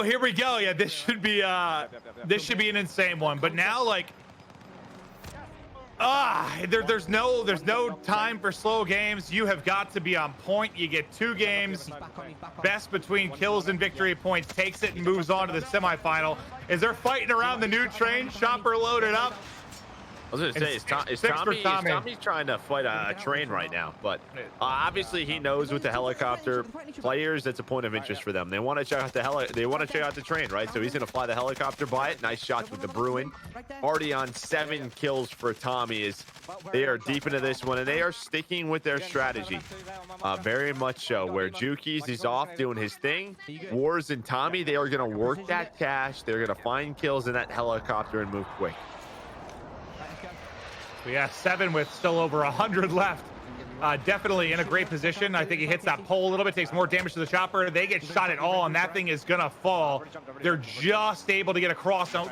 Oh, here we go. Yeah, this should be this should be an insane one. But now, like, there's no time for slow games. You have got to be on point. You get 2 games. Best between kills and victory points takes it and moves on to the semifinal. As they're fighting around the new train, Chopper loaded up. I was gonna say, is Tommy trying to fight a train right now, but obviously he knows with the helicopter players, it's a point of interest for them. They want to check out the train, right? So he's gonna fly the helicopter by it. Nice shots with the Bruin. Already on 7 kills for Tommy. Is they are deep into this one and they are sticking with their strategy, very much so. Where Jukies is off doing his thing, Wars and Tommy, they are gonna work that cash. They're gonna find kills in that helicopter and move quick. So yeah, 7 with still over 100 left. Definitely in a great position. I think he hits that pole a little bit, takes more damage to the chopper. They get shot at all, and that thing is gonna fall. They're just able to get across. Don't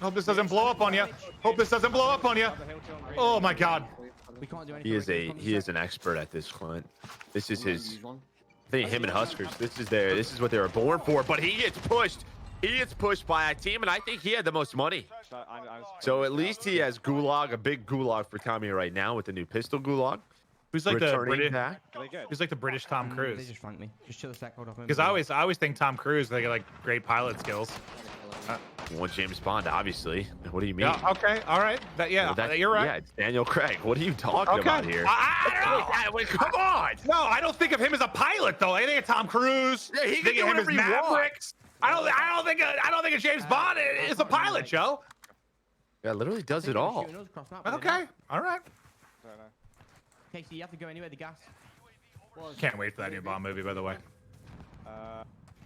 hope this doesn't blow up on you. Hope this doesn't blow up on you. Oh my God. He is an expert at this, Clint. This is his. I think him and HusKerrs. This is what they were born for. But he gets pushed. He gets pushed by a team, and I think he had the most money. So at least he has gulag, a big gulag for Tommy right now with the new pistol gulag. Who's like the British Tom Cruise? They just flanked me. Just chill a sec, hold off. Because I always think Tom Cruise, they get like great pilot skills. Well, James Bond, obviously. What do you mean? Yeah, okay, all right. You're right. Yeah, it's Daniel Craig. What are you talking about here? I don't know. Come on. No, I don't think of him as a pilot though. I think of Tom Cruise. Yeah, he can do whatever he wants. I don't think a James Bond is a pilot, Joe. Yeah, literally does it all. Okay, all right. Okay, so you have to go anywhere. The gas. Can't wait for that new Bond movie, by the way.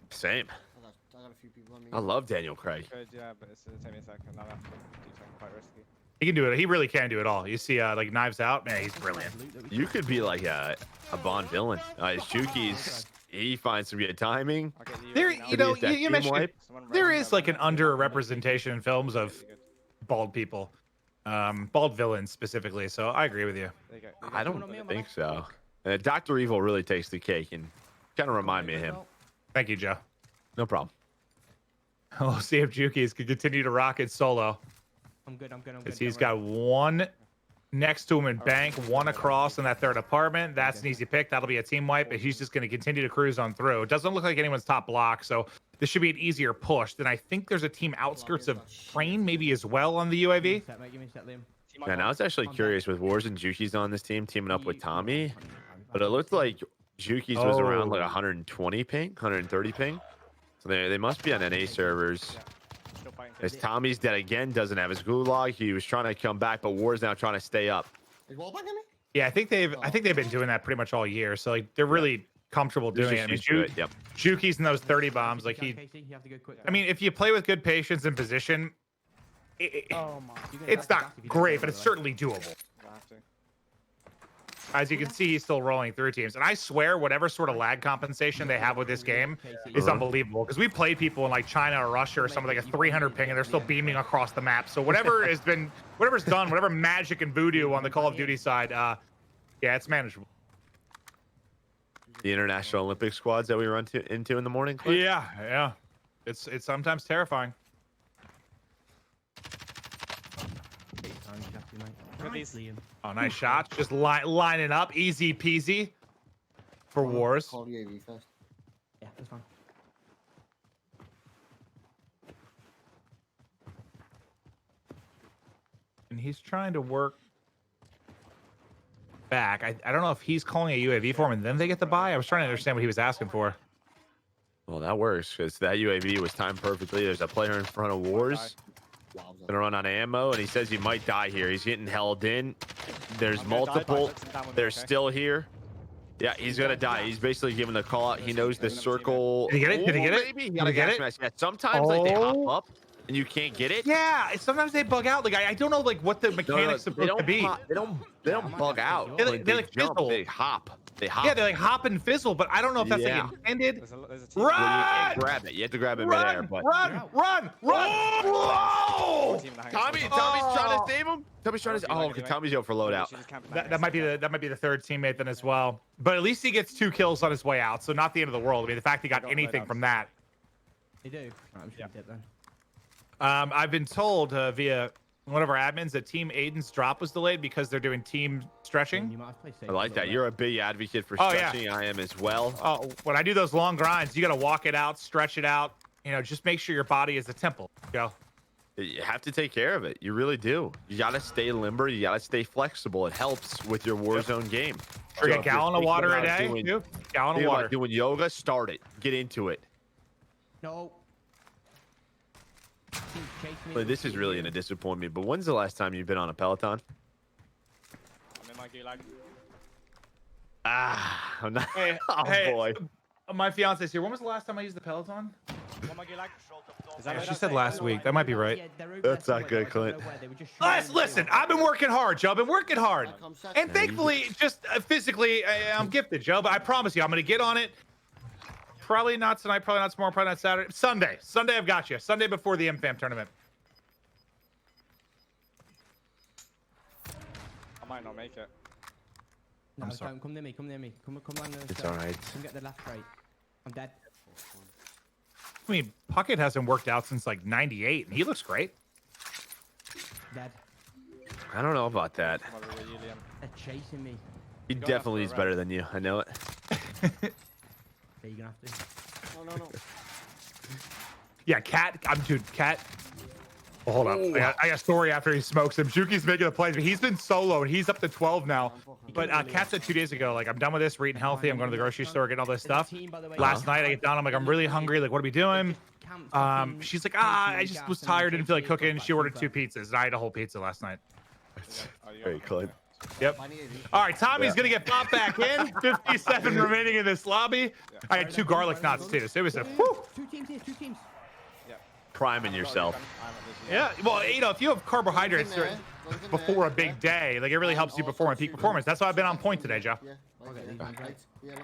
Same. I got a few people on me. I love Daniel Craig. Yeah, but it's gonna take me a second. Now I have to do something quite risky. He can do it. He really can do it all. You see, like Knives Out, man, he's brilliant. You could be like a Bond villain. His Juki's. He finds some good timing. There, you mentioned there is like an underrepresentation in films of bald people, bald villains specifically. So I agree with you. I don't think so. Dr. Evil really takes the cake and kind of remind me of him. Thank you, Joe. No problem. We'll see if Juki's can continue to rock it solo. I'm good. Because he's got 1 next to him in bank, 1 across in that 3rd apartment. That's an easy pick. That'll be a team wipe, but he's just going to continue to cruise on through. It doesn't look like anyone's top block, so this should be an easier push. Then I think there's a team outskirts of train maybe as well on the UAV. And I was actually curious with Wars and Juki's on this team teaming up with Tommy, but it looked like Juki's was around like 120 ping, 130 ping. So they must be on NA servers. As Tommy's dead again, doesn't have his gulag. He was trying to come back, but War's now trying to stay up. Yeah, I think they've been doing that pretty much all year. So like they're really comfortable doing it. I mean, Juki's in those 30 bombs. Like I mean, if you play with good patience and position, it's not great, but it's certainly doable. As you can see, he's still rolling through teams. And I swear, whatever sort of lag compensation they have with this game is unbelievable. Because we play people in like China or Russia or something like a 300 ping, and they're still beaming across the map. So whatever's done, whatever magic and voodoo on the Call of Duty side, yeah, it's manageable. The International Olympic squads that we run into in the morning. Clip? Yeah. It's sometimes terrifying. Oh, nice shot. Just lining up. Easy peasy for Wars. Call UAV first. Yeah, that's fine. And he's trying to work back. I don't know if he's calling a UAV for him and then they get the buy. I was trying to understand what he was asking for. Well, that works because that UAV was timed perfectly. There's a player in front of Wars. Gonna run out of ammo, and he says he might die here. He's getting held in. There's multiple. They're still here. Yeah, he's gonna die. He's basically giving the call out. He knows the circle. Did he get it? Did he get it? Maybe. Did he get it? Yeah, sometimes like they hop up and you can't get it. Yeah, sometimes they bug out. Like I don't know like what the mechanics supposed to be. They don't bug out. They like jump. fizzle. They hop. They hop. Yeah, they like hop and fizzle, but I don't know if that's like intended. Run! You can't grab it. You have to grab it midair. But Run! Whoa! Tommy's trying to save him. Tommy's trying to. Oh, okay, Tommy's out for loadout. That might be the 3rd teammate then as well. But at least he gets 2 kills on his way out, so not the end of the world. I mean, the fact he got anything from that. They do. Right, I'm just gonna dip then. I've been told via one of our admins that Team Aydan's drop was delayed because they're doing team stretching. You might have to play safe I like a that. little You're a big advocate for Oh, yeah. stretching. I am as well. Oh, when I do those long grinds, you got to walk it out, stretch it out. You know, just make sure your body is a temple. Go. You have to take care of it. You really do. You got to stay limber. You got to stay flexible. It helps with your Warzone game. Drink So a if gallon you're of water a thinking day. about doing- Dude. Gallon of thinking about water. doing yoga, start it. Get into it. bit. No. Team's chasing me. But this is really going to disappoint me. But when's the last time you've been on a Peloton? I'm in my gulag. Ah, I'm not. Hey, Oh, hey, boy. My fiance's here. When was the last time I used the Peloton? One my gulag. Is Yeah, what she that's said saying? last week. That might be right. Yeah, they're over That's there not good, somewhere, I don't Clint. know where, they were just shooting in the Listen, field. I've been working hard, Joe. I've been working hard. Come second. And thankfully, just physically, I'm gifted, Joe. But I promise you, I'm going to get on it. Probably not tonight, probably not tomorrow, probably not Saturday. Sunday. Sunday, I've got you. Sunday before the MFAM tournament. I might not make it. No, I'm sorry. don't come near me. Come near me. Come land on the It's side. all right. Come get the last crate. I'm dead. I mean, Puckett hasn't worked out since like 98, and he looks great. Dead. I don't know about that. I'm over with Helium. They're chasing me. He Go definitely after is a better than you. I know it. Yeah, you're gonna have to. No. Yeah, Cat. Dude, Cat. Oh, hold up. I got a story after he smokes him. Juki's making the plays, but he's been solo, and he's up to 12 now. But Cat said 2 days ago, like, I'm done with this. We're eating healthy. I'm going to the grocery store, getting all this stuff. Last night, I get down. I'm like, I'm really hungry. Like, what are we doing? She's like, I just was tired, didn't feel like cooking. She ordered 2 pizzas, and I ate a whole pizza last night. Are you Very Clint. Yep. All right, Tommy's going to get popped back in. 57 remaining in this lobby. I had 2 garlic knots, too. So it was a whew. 2 teams here. 2 teams. Priming yourself. Yeah, well, you know, if you have carbohydrates before a big day, like, it really helps you perform at peak performance. That's why I've been on point today, Joe. Yeah. Is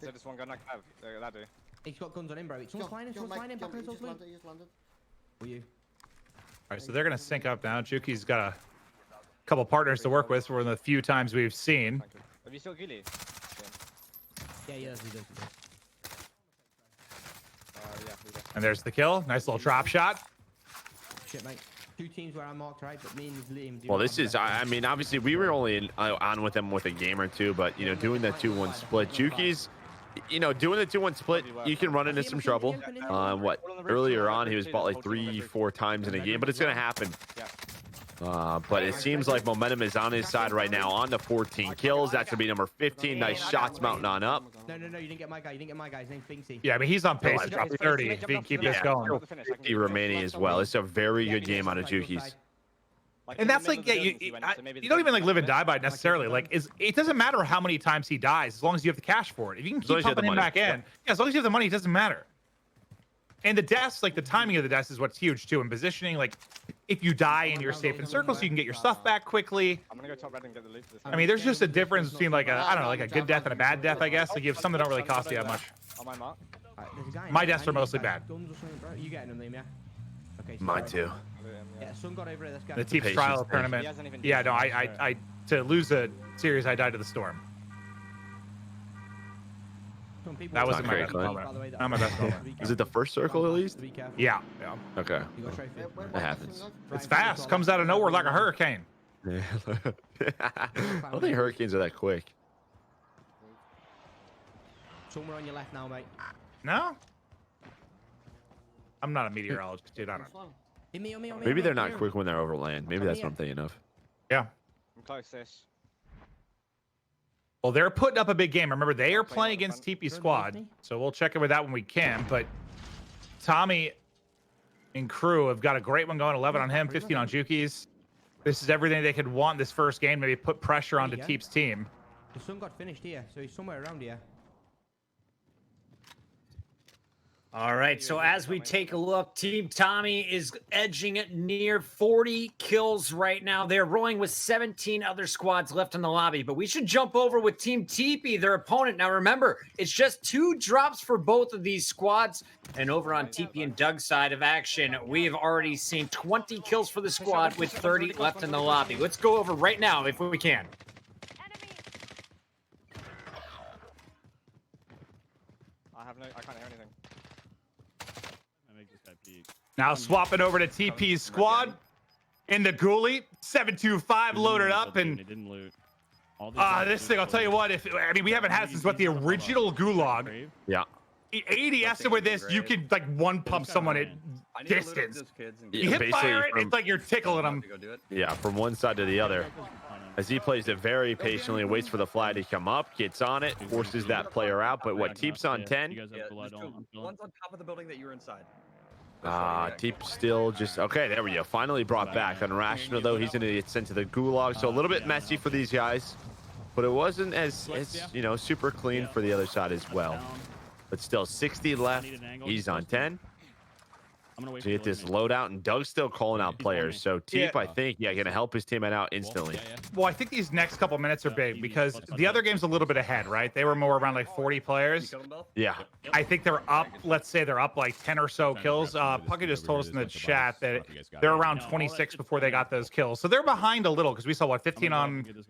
there just one gun I can have? That do. He's got guns on him, bro. Someone's flying in. Someone's flying in. Back in his old loot. Were you? All right, so they're going to sync up now. Juki's got a couple partners to work with for the few times we've seen. Thank you. Have you still ghillie? Yeah, he does. Yeah, he does. And there's the kill. Nice little drop shot. Shit, mate. 2 teams where I'm marked right, but me and Liam do. Well, not this have is, the I mean, obviously, we were only on with them with a game or 2, but, you know, doing that 2-1 split. Juki's, you know, doing the 2-1 split, you can run into some trouble. Earlier on, he was bought like 3-4 times in a game, but it's going to happen. But it seems like momentum is on his side right now on the 14 kills. That's going to be number 15. Nice shots mounting on up. No, you didn't get my guy. You didn't get my guy. His name's Finksy. Yeah, I mean, he's on pace to drop 30 if he can keep this going. 50 remaining as well. It's a very good game out of Juki's. And that's like, yeah, you don't even like live and die by it necessarily. Like, it doesn't matter how many times he dies as long as you have the cash for it. If you can long keep as you have pumping the him money. back in, yeah, as long as you have the money, it doesn't matter. And the deaths, like the timing of the deaths is what's huge too. And positioning, like if you die and you're safe in circles, so you can get your stuff back quickly. I'm gonna go top red and get the loot for this. I mean, there's just a difference between like a, I don't know, like a good death and a bad death, I guess. Like you have some that don't really cost you that much. On my mark. My deaths are mostly bad. Guns or something, bro. You getting them, Liam? Yeah. Okay. Mine too. Yeah, Sun got over it. Let's go. The Teep's patience trial thing. tournament. He hasn't even Yeah, used no, it. I to lose a series, I died to the storm. Some people That will wasn't say my that, best by moment. the way, that- Not my best Be moment. careful. Is it the first circle at least? Be careful. Yeah, Okay. You got a trophy. That happens. it's fast. Comes out of nowhere like a hurricane. I don't think hurricanes are that quick. Somewhere on your left now, mate. No, I'm not a meteorologist, dude. I don't know. Hit me, on me, on me, Maybe on they're me, not on me. quick when they're over land. Maybe that's what I'm thinking of. Yeah. I'm close-ish. Well, they're putting up a big game. Remember, they are playing against Teepee squad, so we'll check in with that when we can. But Tommy and crew have got a great one going. 11 on him, 15 on Juki's. This is everything they could want this first game. Maybe put pressure onto Teep's team. The Sun got finished here, so he's somewhere around here. All right, so as we take a look, Team Tommy is edging it near 40 kills right now. They're rolling with 17 other squads left in the lobby, but we should jump over with Team Teepee, their opponent. Now remember, it's just 2 drops for both of these squads. And over on Teepee and Doug's side of action, we have already seen 20 kills for the squad with 30 left in the lobby. Let's go over right now if we can. I can't hear anything. Now swapping over to TP's squad in the ghoulie. 725 loaded up, and this thing, I'll tell you what, we haven't had since what, the original Gulag. Yeah. ADS with this, you can like one pump someone at distance. You hit fire it, it's like you're tickling them. Yeah, from one side to the other. As he plays it very patiently, waits for the flag to come up, gets on it, forces that player out. But what, Teep's on 10? One's on top of the building that you were inside. Teep still just okay. There we go. Finally brought back. Unrational though, he's gonna get sent to the gulag. So a little bit messy for these guys, but it wasn't as super clean for the other side as well. But still 60 left. He's on 10. To get this loadout, and Doug's still calling out players. So Teep, I think, gonna help his teammate out instantly. Well, I think these next couple minutes are big because the other game's a little bit ahead, right? They were more around like 40 players. Yeah. I think they're up, let's say they're up like 10 or so kills. Pucky just told us in the chat that they're around 26 before they got those kills. So they're behind a little because we saw, what, 15 on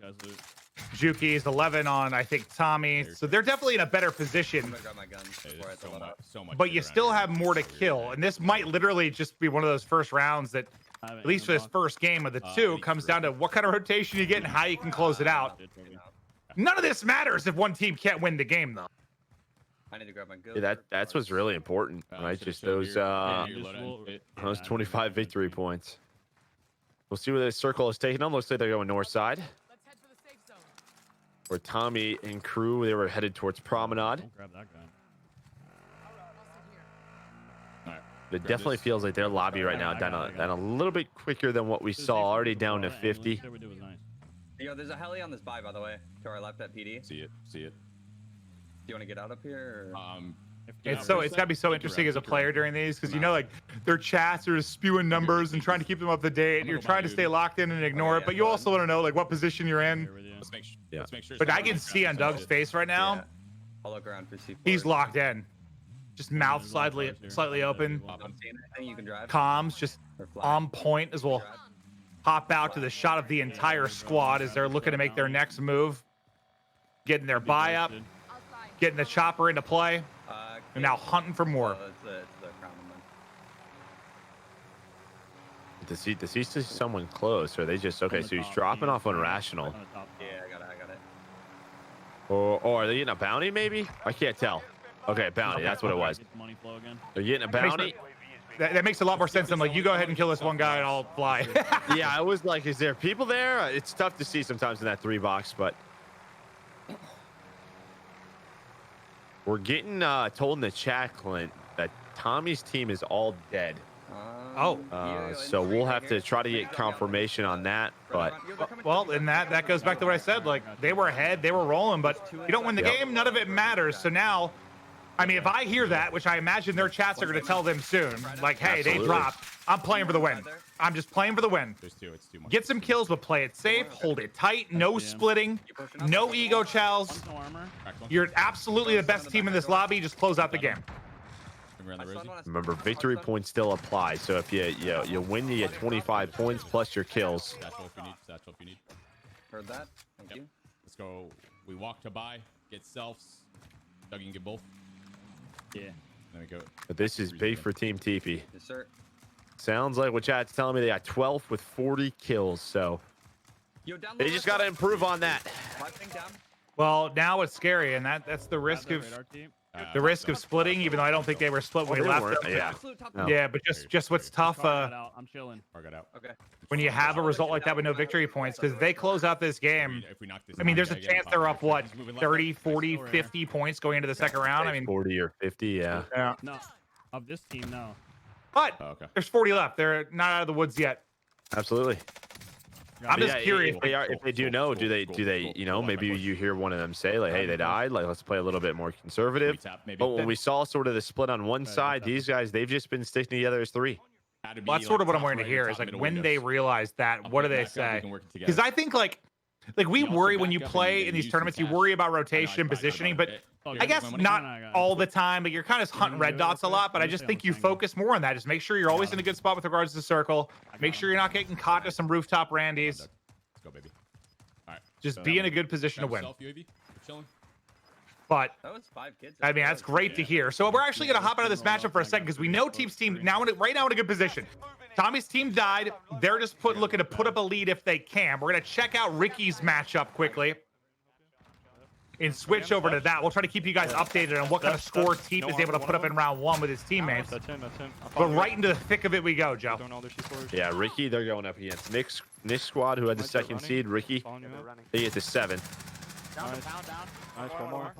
Juki's, 11 on, I think, Tommy. So they're definitely in a better position. But you still have more to kill. And this might literally just be one of those first rounds that, at least for this first game of the two, comes down to what kind of rotation you get and how you can close it out. None of this matters if one team can't win the game, though. I need to grab my goods. That's what's really important, right? Just those 25 victory points. We'll see where the circle is taking them. Looks like they're going north side. Where Tommy and crew, they were headed towards Promenade. Grab that guy. It definitely feels like their lobby right now down a little bit quicker than what we saw. Already down to 50. Yo, there's a heli on this by the way, to our left at PD. See it. Do you want to get out up here? Or? It's gotta be so interesting as a player during these because like their chats are just spewing numbers and trying to keep them up to date, and you're trying to stay locked in and ignore it, but you also want to know like what position you're in. Let's make sure. But I can see on Doug's face right now, I'll look around for C4. he's locked in, just mouth slightly open, I'm seeing anything you can drive. comms just on point as well. Hop out to the shot of the entire squad as they're looking to make their next move, getting their buy up, getting the chopper into play, and now hunting for more. Does he see someone close, or are they just okay? So he's dropping off on Rational. Yeah, I got it. Or are they getting a bounty? Maybe I can't tell. Okay, bounty. That's what it was. They're getting a bounty. That makes a lot more sense than like you go ahead and kill this one guy and I'll fly. Yeah, I was like, is there people there? It's tough to see sometimes in that 3 box, but we're getting told in the chat, Clint, that Tommy's team is all dead. So we'll have to try to get confirmation on that. But well, and that goes back to what I said. Like they were ahead, they were rolling, but you don't win the game, none of it matters. So now, I mean, if I hear that, which I imagine their chats are going to tell them soon, like, hey, they dropped. I'm playing for the win. I'm just playing for the win. It's too much. Get some kills, but play it safe. Hold it tight. No splitting. No ego chows. You're absolutely the best team in this lobby. Just close out the game. remember, victory points still apply. So if you win, you get 25 points plus your kills. Satchel if you need. Heard that. Thank you. Let's go. We walk to buy, get selfs. Doug, you can get both. Yeah. There we go. But this is big for Team Teepee. Yes, sir. Sounds like what chat's telling me, they got 12 with 40 kills. So they just got to improve on that. Well, now it's scary, and that's the risk of splitting. Even though I don't think they were split when we left. Yeah, but just what's tough. I'm chilling. Okay. When you have a result like that with no victory points, because they close out this game. I mean, there's a chance they're up what 30, 40, 50 points going into the second round. I mean, 40 or 50, yeah. No, of this team, no. But there's 40 left. They're not out of the woods yet. Absolutely. I'm just curious. If they do know, do they, maybe you hear one of them say like, hey, they died. Like, let's play a little bit more conservative. But when we saw sort of the split on one side, these guys, they've just been sticking together as 3. Well, that's sort of what I'm waiting to hear is like when they realize that, what do they say? Because I think like we worry when you play in these tournaments, you worry about rotation and positioning, but I guess not all the time, but you're kind of hunting red dots a lot. But I just think you focus more on that. Just make sure you're always in a good spot with regards to the circle. Make sure you're not getting caught to some rooftop randies. Let's go, baby. All right. Just be in a good position to win. But That was 5 kids. I mean, that's great to hear. So we're actually going to hop out of this matchup for a second because we know Team's team now right now in a good position. Tommy's team died. They're just looking to put up a lead if they can. We're going to check out Ricky's matchup quickly and switch over to that. We'll try to keep you guys updated on what kind of score Teepee is able to put up in round 1 with his teammates. That's him. But right into the thick of it we go, Joe. Yeah, Ricky, they're going up against Nick's squad, who had the 2nd seed. Ricky, they get the 7th. Nice, one more.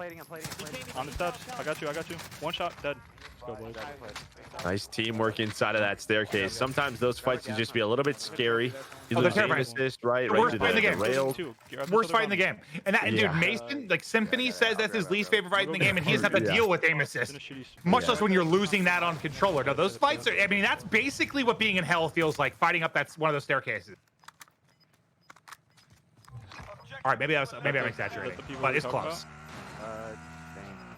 On the steps. I got you. One shot, dead. Let's go, boys. Nice teamwork inside of that staircase. Sometimes those fights can just be a little bit scary. You lose aim assist, right Worst to fight in the game. rail. Worst fight in the game. And that, dude, Mason, like Symfuhny says that's his least favorite fight in the game, and he doesn't have to deal with aim assist. Much less when you're losing that on controller. No, those fights are, I mean, that's basically what being in hell feels like, fighting up one of those staircases. All right, maybe I'm exaggerating, but it's close.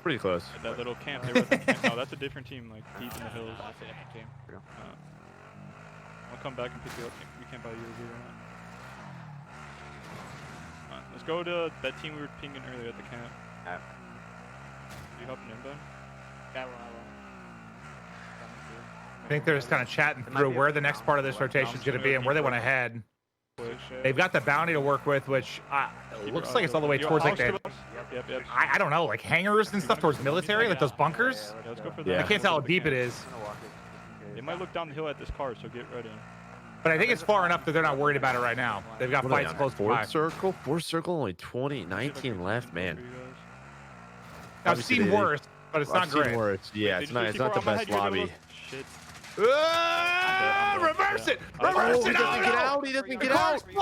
Pretty close. That little camp. They were at the camp. No, that's a different team, like deep in the hills. That's a different team. I'll come back and pick you up. We can't buy you a zero. Let's go to that team we were pinging earlier at the camp. Yeah. You helping him, Ben? Yeah, I think they're just kind of chatting through where the next part of this rotation is going to be and where they want to head. They've got the bounty to work with, which looks like it's all the way towards like the, I don't know, like hangars and stuff towards military, like those bunkers. Yeah, let's go for that. I can't tell how deep it is. They might look down the hill at this car, so get ready. But I think it's far enough that they're not worried about it right now. They've got fights close by. Fourth circle, only 19 left, man. I've seen worse, but it's not great. Worse. Yeah, it's not the best lobby. Shit. Reverse it! Reverse it! He doesn't get out. He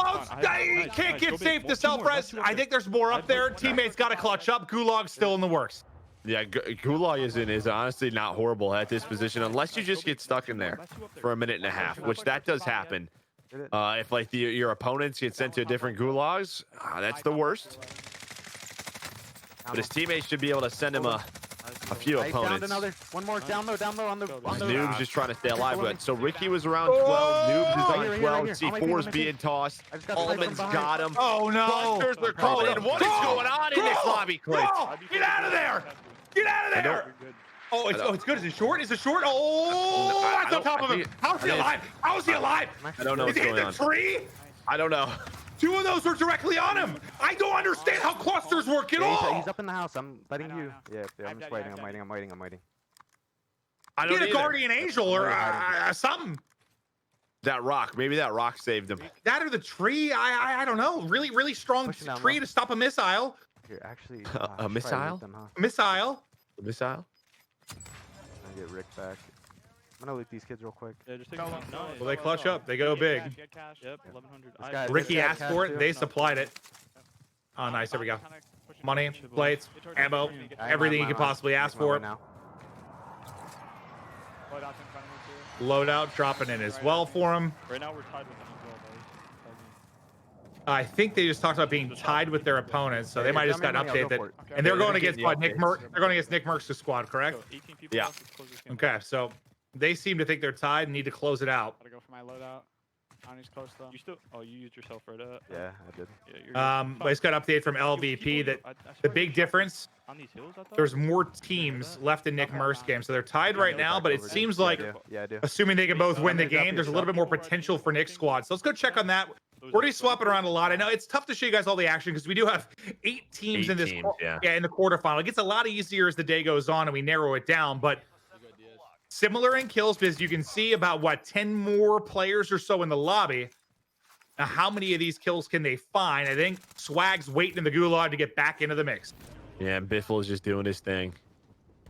can't get safe to self-res. I think there's more up there. Teammates got to clutch up. Gulag's still in the works. Yeah, Gulag is honestly not horrible at this position unless you just get stuck in there for a minute and a half, which that does happen. If like your opponents get sent to a different Gulags, that's the worst. But his teammates should be able to send him a few opponents. One more down low on the Noob's just trying to stay alive with it. So Ricky was around 12. Noob's is on 12. C4's being tossed. Almond's got him. Oh no! Busters are coming in. What is going on in this lobby, Clay? Get out of there! Get out of there! Oh, it's good. Is it short? Is it short? Oh, that's on top of him. How is he alive? How is he alive? I don't know what's going on. Is he in the tree? I don't know. 2 of those were directly on him. I don't understand how clusters work at all. He's up in the house. I'm letting you. Yeah, I'm just waiting. I'm waiting. I don't Get a guardian angel or something. That rock. Maybe that rock saved him. That or the tree. I don't know. Really strong tree to stop a missile. Here, actually. A missile? Missile. A missile? I'm gonna get Rick back. I'm gonna loot these kids real quick. Yeah, just take Well, they clutch up. They go big. Yep, 1100. Ricky asked for it. They supplied it. Oh, nice. There we go. Money, plates, ammo, everything you could possibly ask for. Loadout dropping in as well for him. Right now we're tied with them as well, buddy. I think they just talked about being tied with their opponents, so they might just got an update that. And they're going against what? NICKMERCS. They're going against NICKMERCS' squad, correct? Yeah. Okay, so they seem to think they're tied and need to close it out. Gotta go for my loadout. Ani's close though. You still? Oh, you used yourself for that. Yeah, I did. Yeah, I just got an update from LVP that the big difference. On these hills, I thought? There's more teams left in NICKMERCS game, so they're tied right now. But it seems like, assuming they can both win the game, there's a little bit more potential for Nick's squad. So let's go check on that. We're already swapping around a lot. I know it's tough to show you guys all the action because we do have 8 teams in this. In the quarterfinal. It gets a lot easier as the day goes on and we narrow it down. But similar in kills, because you can see about what 10 more players or so in the lobby. Now, how many of these kills can they find? I think Swagg's waiting in the gulag to get back into the mix. Yeah, Biffle is just doing his thing.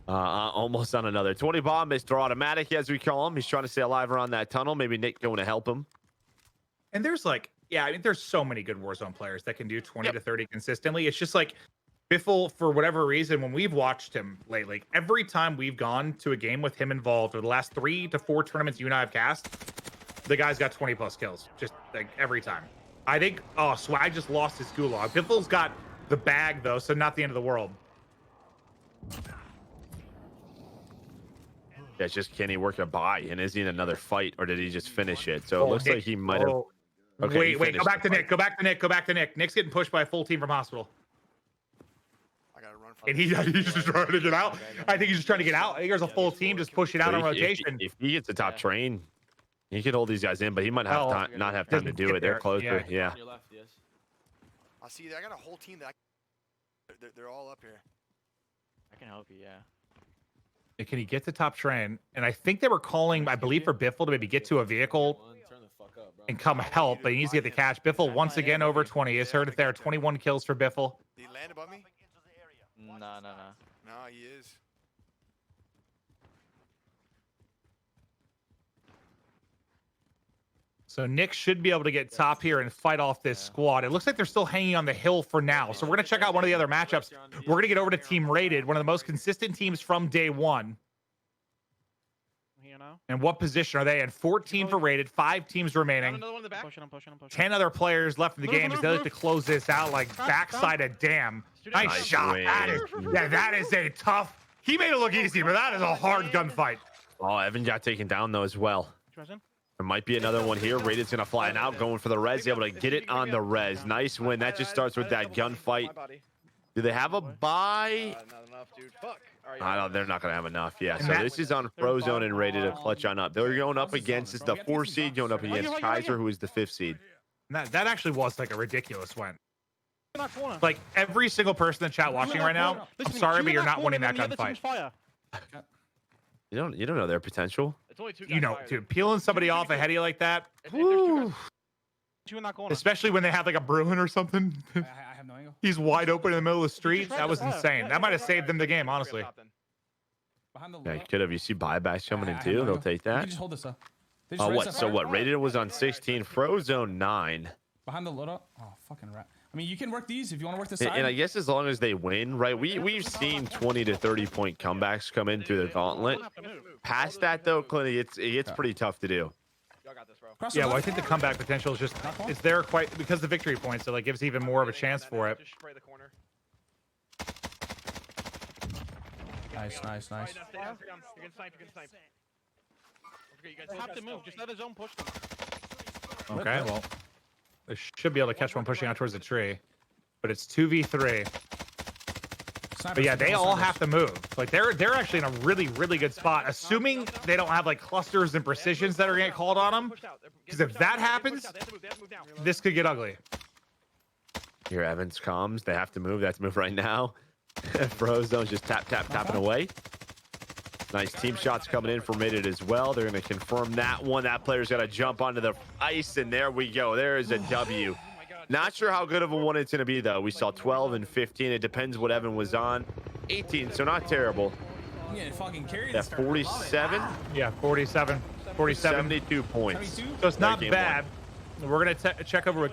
Almost on another 20 bomb. Mr. Automatic, as we call him. He's trying to stay alive around that tunnel. Maybe Nick going to help him. And there's like, yeah, I mean, there's so many good Warzone players that can do 20 to 30 consistently. It's just like Biffle, for whatever reason, when we've watched him lately, every time we've gone to a game with him involved, or the last 3 to 4 tournaments you and I have cast, the guy's got 20 plus kills, just like every time. I think, Swagg just lost his gulag. Biffle's got the bag though, so not the end of the world. Yeah, it's just can he work a buy? And is he in another fight, or did he just finish it? So it looks like he might have. Okay, wait, go back to Nick. Go back to Nick. Nick's getting pushed by a full team from hospital. I gotta run And he's just trying to get out. I think he's just trying to get out. I think there's a full team just pushing out on rotation. If he gets the top train, he could hold these guys in, but he might have time, not have time to do it. They're closer. Yeah. I see. I got a whole team that they're all up here. I can help you, yeah. Can he get the top train? And I think they were calling, I believe, for Biffle to maybe get to a vehicle and come help, but he needs to get the catch. Biffle once again over 20. He's heard it there. 21 kills for Biffle. Did he land above me? No. No, he is. So Nick should be able to get top here and fight off this squad. It looks like they're still hanging on the hill for now. So we're going to check out one of the other matchups. We're going to get over to Team Rated, one of the most consistent teams from day one. And what position are they in? 14 for Rated, 5 teams remaining. 10 other players left in the game as they like to close this out like backside of damn. Nice shot. That is a tough. He made it look easy, but that is a hard gunfight. Oh, Evan got taken down though as well. There might be another one here. Rated's gonna fly it out, going for the res, able to get it on the res. Nice win. That just starts with that gunfight. Do they have a buy? Not enough, dude. Fuck. I don't. They're not gonna have enough. Yeah. So this is on Frozone and Rated to clutch on up. They're going up against is the 4 seed going up against Kaiser, who is the 5th seed. That actually was like a ridiculous win. Like every single person in chat watching right now, I'm sorry, but you're not winning that gunfight. You don't know their potential. You know, dude, peeling somebody off ahead of you like that. Especially when they have like a Bruin or something. I have no angle. He's wide open in the middle of the street. That was insane. That might have saved them the game, honestly. Yeah, you could have. You see buybacks coming in too. They'll take that. Just hold this up. Oh, what? So what? Rated was on 16. Frozone 9. Behind the load up. Oh, fucking rat. I mean, you can work these if you want to work this side. And I guess as long as they win, right? We've seen 20 to 30 point comebacks come in through the gauntlet. Past that though, Clint, it's pretty tough to do. Yeah, well, I think the comeback potential is just is there quite because the victory points, so like gives even more of a chance for it. Nice. Okay, well, they should be able to catch one pushing out towards the tree, but it's 2v3. But yeah, they all have to move. Like they're actually in a really good spot, assuming they don't have like clusters and precisions that are gonna get called on them. Because if that happens, this could get ugly. Here, Evans comes. They have to move. They have to move right now. Frozone's just tapping away. Nice team shots coming in from Rated as well. They're going to confirm that one. That player's got to jump onto the ice, and there we go. There is a W. Not sure how good of a one it's going to be, though. We saw 12 and 15. It depends what Evan was on. 18, so not terrible. Yeah, 47? Yeah, 47. 72 points. So it's not bad. We're going to check over with